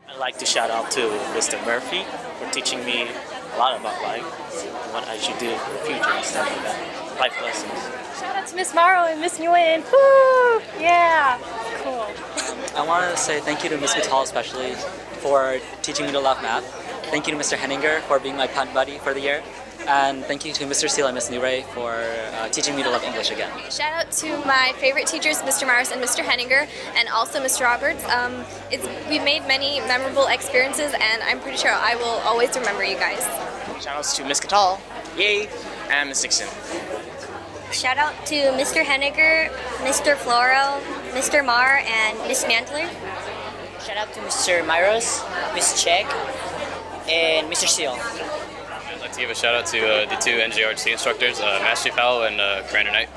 I'd like to shout out to Mr. Murphy for teaching me a lot about life, what I should do in the future and stuff like that. Life lessons. Shout out to Miss Morrow and Miss Nguyen. Woo! Yeah, cool. I want to say thank you to Ms. Vital especially for teaching me to love math. Thank you to Mr. Henninger for being my punt buddy for the year. And thank you to Mr. Seal and Ms. Newray for teaching me to love English again. Shout out to my favorite teachers, Mr. Mars and Mr. Henninger, and also Mr. Roberts. We've made many memorable experiences, and I'm pretty sure I will always remember you guys. Shout outs to Miss Catal, yay, and Miss Dixon. Shout out to Mr. Henniger, Mr. Floro, Mr. Marr, and Miss Mantler. Shout out to Mr. Myros, Miss Check, and Mr. Seal. I'd like to give a shout out to the two NJRT instructors, Master Powell and Commander Knight.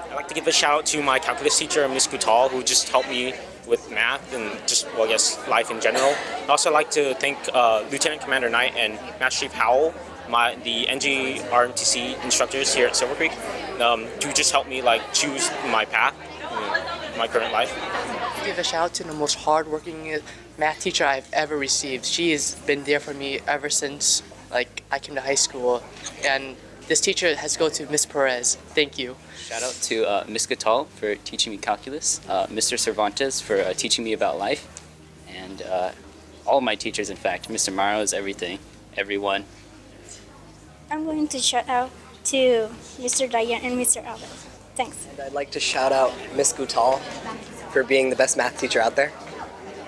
I'd like to give a shout out to my calculus teacher, Miss Gutal, who just helped me with math and just, well, I guess, life in general. I'd also like to thank Lieutenant Commander Knight and Master Chief Howell, the NG RMTC instructors here at Silver Creek, to just help me choose my path in my current life. I give a shout out to the most hardworking math teacher I've ever received. She has been there for me ever since I came to high school, and this teacher has to go to Miss Perez. Thank you. Shout out to Ms. Gatal for teaching me calculus, Mr. Cervantes for teaching me about life, and all my teachers, in fact. Mr. Morrow's everyone. I'm going to shout out to Mr. Dayan and Mr. Albert. Thanks. And I'd like to shout out Miss Gutal for being the best math teacher out there.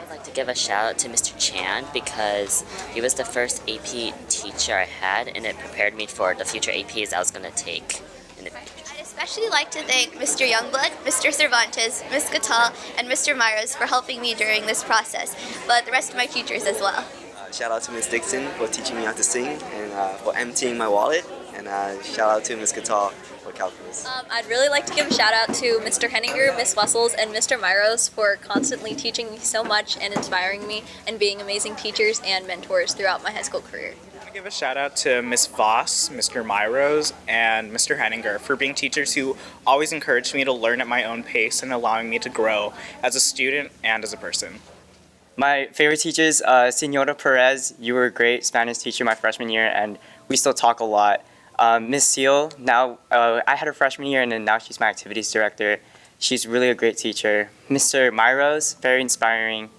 I'd like to give a shout out to Mr. Chan because he was the first AP teacher I had, and it prepared me for the future APs I was going to take in the future. I'd especially like to thank Mr. Youngblood, Mr. Cervantes, Miss Catal, and Mr. Myros for helping me during this process, but the rest of my teachers as well. Shout out to Miss Dixon for teaching me how to sing and for emptying my wallet. And shout out to Miss Guitar for calculus. I'd really like to give a shout out to Mr. Henninger, Miss Wessels, and Mr. Myros for constantly teaching me so much and inspiring me and being amazing teachers and mentors throughout my high school career. I give a shout out to Miss Voss, Mr. Myros, and Mr. Henninger for being teachers who always encouraged me to learn at my own pace and allowing me to grow as a student and as a person. My favorite teachers, Senora Perez, you were a great Spanish teacher my freshman year, and we still talk a lot. Miss Seal, now I had her freshman year, and then now she's my activities director. She's really a great teacher. Mr. Myros, very inspiring.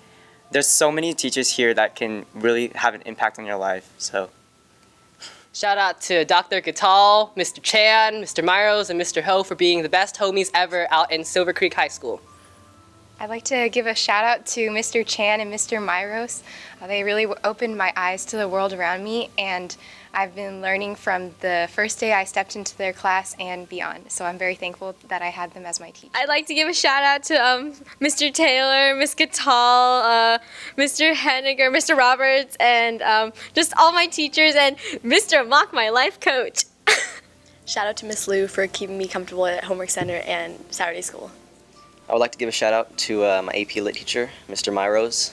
There's so many teachers here that can really have an impact on your life. So, Shout out to Dr. Gatal, Mr. Chan, Mr. Myros, and Mr. Ho for being the best homies ever out in Silver Creek High School. I'd like to give a shout out to Mr. Chan and Mr. Myros. They really opened my eyes to the world around me, and I've been learning from the first day I stepped into their class and beyond. So I'm very thankful that I had them as my teacher. I'd like to give a shout out to Mr. Taylor, Miss Gatal, Mr. Henninger, Mr. Roberts, and just all my teachers, and Mr. Mock, my life coach. Shout out to Miss Lou for keeping me comfortable at Homework Center and Saturday school. I would like to give a shout out to my AP Lit teacher, Mr. Myros,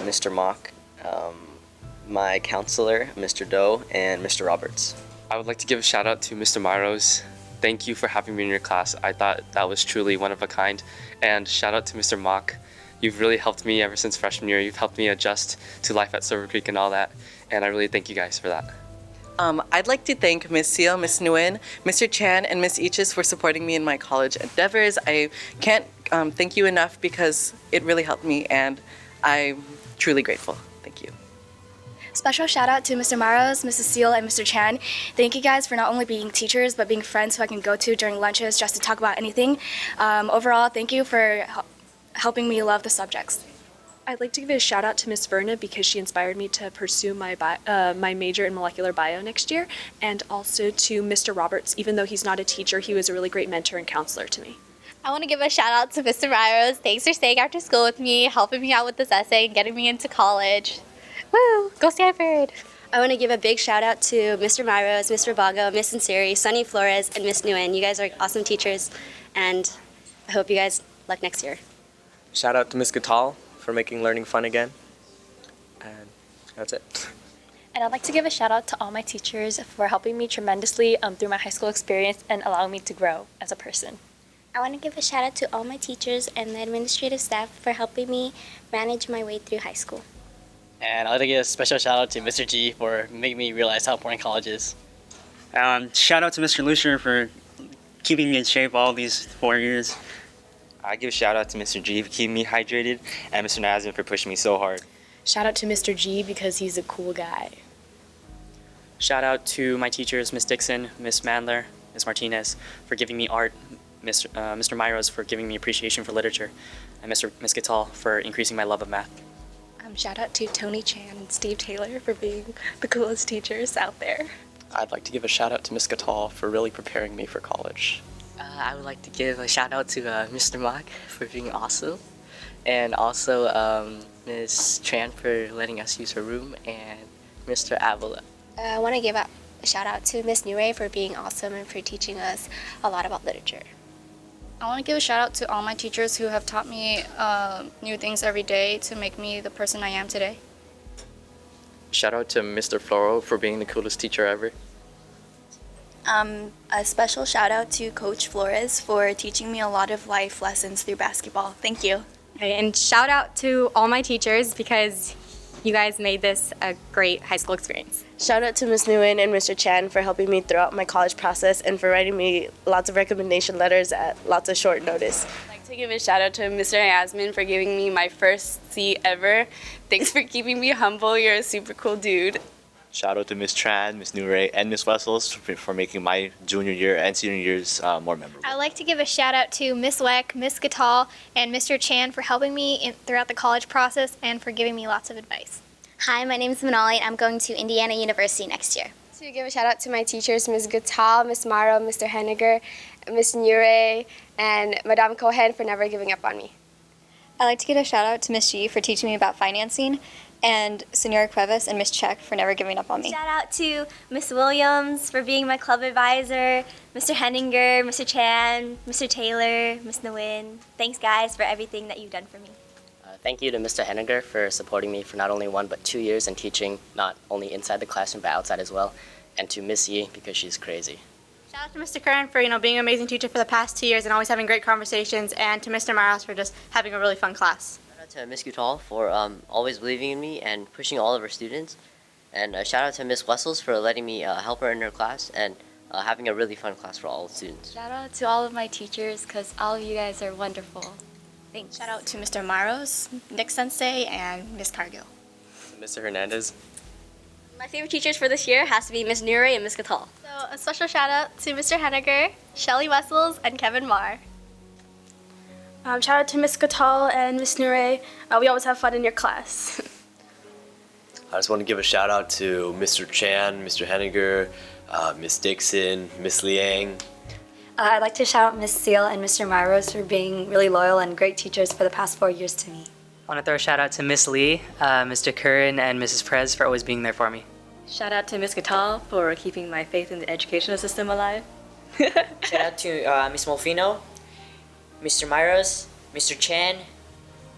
Mr. Mock, my counselor, Mr. Doe, and Mr. Roberts. I would like to give a shout out to Mr. Myros. Thank you for having me in your class. I thought that was truly one of a kind. And shout out to Mr. Mock. You've really helped me ever since freshman year. You've helped me adjust to life at Silver Creek and all that. And I really thank you guys for that. I'd like to thank Miss Seal, Miss Nguyen, Mr. Chan, and Miss Ichis for supporting me in my college endeavors. I can't thank you enough because it really helped me, and I'm truly grateful. Thank you. Special shout out to Mr. Maros, Mrs. Seal, and Mr. Chan. Thank you guys for not only being teachers, but being friends who I can go to during lunches just to talk about anything. Overall, thank you for helping me love the subjects. I'd like to give a shout out to Miss Verna because she inspired me to pursue my major in molecular bio next year, and also to Mr. Roberts. Even though he's not a teacher, he was a really great mentor and counselor to me. I want to give a shout out to Mr. Myros. Thanks for staying after school with me, helping me out with this essay, and getting me into college. Woo! Go Stanford! I want to give a big shout out to Mr. Myros, Mr. Bago, Miss Inseri, Sunny Flores, and Miss Nguyen. You guys are awesome teachers, and I hope you guys luck next year. Shout out to Miss Gatal for making learning fun again. And that's it. And I'd like to give a shout out to all my teachers for helping me tremendously through my high school experience and allowing me to grow as a person. I want to give a shout out to all my teachers and the administrative staff for helping me manage my way through high school. And I'd like to give a special shout out to Mr. G for making me realize how important college is. Shout out to Mr. Lucier for keeping me in shape all these 4 years. I give a shout out to Mr. G for keeping me hydrated and Mr. Nazin for pushing me so hard. Shout out to Mr. G because he's a cool guy. Shout out to my teachers, Miss Dixon, Miss Mandler, Miss Martinez, for giving me art, Mr. Myros for giving me appreciation for literature, and Miss Gatal for increasing my love of math. Shout out to Tony Chan and Steve Taylor for being the coolest teachers out there. I'd like to give a shout out to Miss Gatal for really preparing me for college. I would like to give a shout out to Mr. Mock for being awesome, and also Ms. Tran for letting us use her room, and Mr. Avila. I want to give a shout out to Miss Nure for being awesome and for teaching us a lot about literature. I want to give a shout out to all my teachers who have taught me new things every day to make me the person I am today. Shout out to Mr. Floro for being the coolest teacher ever. A special shout out to Coach Flores for teaching me a lot of life lessons through basketball. Thank you. Okay, and shout out to all my teachers because you guys made this a great high school experience. Shout out to Ms. Nguyen and Mr. Chan for helping me throughout my college process and for writing me lots of recommendation letters at lots of short notice. I'd like to give a shout out to Mr. Yasmin for giving me my first C ever. Thanks for keeping me humble. You're a super cool dude. Shout out to Miss Tran, Miss Nure, and Miss Wessels for making my junior year and senior years more memorable. I'd like to give a shout out to Miss Weck, Miss Gatal, and Mr. Chan for helping me throughout the college process and for giving me lots of advice. Hi, my name is Manali and I'm going to Indiana University next year. To give a shout out to my teachers, Ms. Gatal, Ms. Morrow, Mr. Henniger, Ms. Nure, and Madame Cohen for never giving up on me. I'd like to give a shout out to Miss G for teaching me about financing, and Senora Cuevas and Miss Check for never giving up on me. Shout out to Miss Williams for being my club advisor, Mr. Henninger, Mr. Chan, Mr. Taylor, Miss Nguyen. Thanks guys for everything that you've done for me. Thank you to Mr. Henninger for supporting me for not only 1 but 2 years and teaching not only inside the classroom but outside as well, and to Miss Yi because she's crazy. Shout out to Mr. Curran for being an amazing teacher for the past 2 years and always having great conversations, and to Mr. Miles for just having a really fun class. Shout out to Miss Gutal for always believing in me and pushing all of her students, and shout out to Miss Wessels for letting me help her in her class and having a really fun class for all students. Shout out to all of my teachers because all of you guys are wonderful. Thanks. Shout out to Mr. Maros, Nick Sensei, and Miss Cargill. Mr. Hernandez. My favorite teachers for this year has to be Miss Nure and Miss Gatal. So a special shout out to Mr. Henniger, Shelly Wessels, and Kevin Marr. Shout out to Miss Gatal and Miss Nure. We always have fun in your class. I just want to give a shout out to Mr. Chan, Mr. Henniger, Miss Dixon, Miss Liang. I'd like to shout out Miss Seal and Mr. Myros for being really loyal and great teachers for the past 4 years to me. I want to throw a shout out to Miss Lee, Mr. Curran, and Mrs. Perez for always being there for me. Shout out to Miss Gatal for keeping my faith in the educational system alive. Shout out to Miss Molfino, Mr. Myros, Mr. Chan,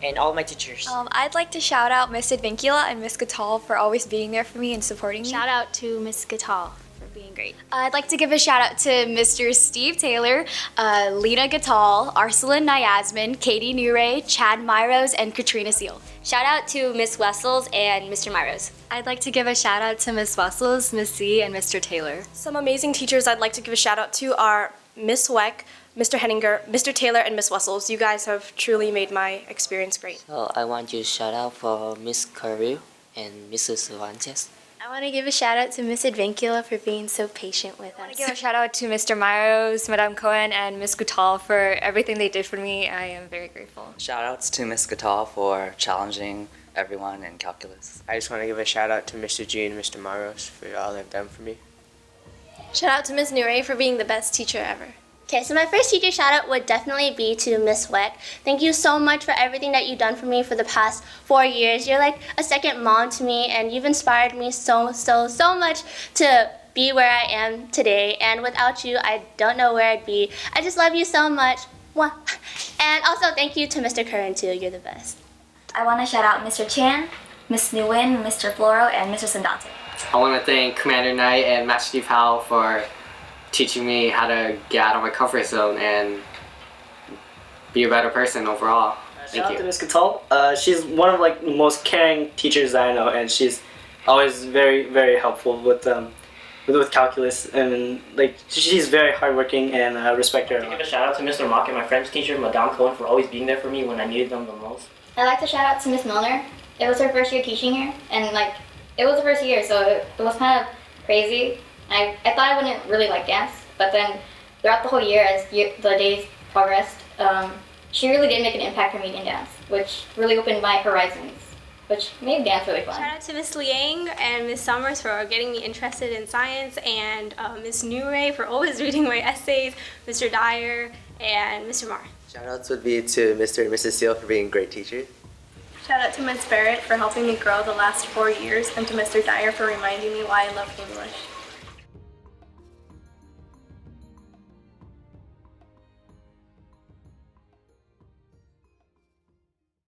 and all my teachers. I'd like to shout out Miss Advincula and Miss Gatal for always being there for me and supporting me. Shout out to Miss Gatal for being great. I'd like to give a shout out to Mr. Steve Taylor, Lena Gatal, Arsalan Nyasmin, Katie Nure, Chad Myros, and Katrina Seal. Shout out to Miss Wessels and Mr. Myros. I'd like to give a shout out to Miss Wessels, Miss C, and Mr. Taylor. Some amazing teachers I'd like to give a shout out to are Miss Weck, Mr. Henninger, Mr. Taylor, and Miss Wessels. You guys have truly made my experience great. So I want to shout out for Miss Carew and Mrs. Cervantes. I want to give a shout out to Miss Advincula for being so patient with us. I want to give a shout out to Mr. Myros, Madame Cohen, and Miss Gutal for everything they did for me. I am very grateful. Shout outs to Miss Gatal for challenging everyone in calculus. I just want to give a shout out to Mr. G and Mr. Maros for all they've done for me. Shout out to Miss Nure for being the best teacher ever. Okay, so my first teacher shout out would definitely be to Miss Weck. Thank you so much for everything that you've done for me for the past 4 years. You're like a second mom to me, and you've inspired me so much to be where I am today. And without you, I don't know where I'd be. I just love you so much. And also thank you to Mr. Curran too. You're the best. I want to shout out Mr. Chan, Miss Nguyen, Mr. Floro, and Mr. Sandate. I want to thank Commander Knight and Master Chief Howell for teaching me how to get out of my comfort zone and be a better person overall. Shout out to Ms. Catal. She's one of like the most caring teachers that I know, and she's always very, very helpful with calculus, and like she's very hardworking, and I respect her a Give lot. a shout out to Mr. Mock and my French teacher, Madame Cohen, for always being there for me when I needed them the most. I'd like to shout out to Miss Milner. It was her first year teaching here, and like it was the first year, so it was kind of crazy. I thought I wouldn't really like dance, but then throughout the whole year, as the days progressed, she really did make an impact for me in dance, which really opened my horizons, which made dance really fun. Shout out to Miss Liang and Miss Summers for getting me interested in science, and Miss Newray for always reading my essays, Mr. Dyer, and Mr. Marr. Shoutouts would be to Mr. and Mrs. Seal for being great teachers. Shout out to Ms. Barrett for helping me grow the last 4 years, and to Mr. Dyer for reminding me why I love English.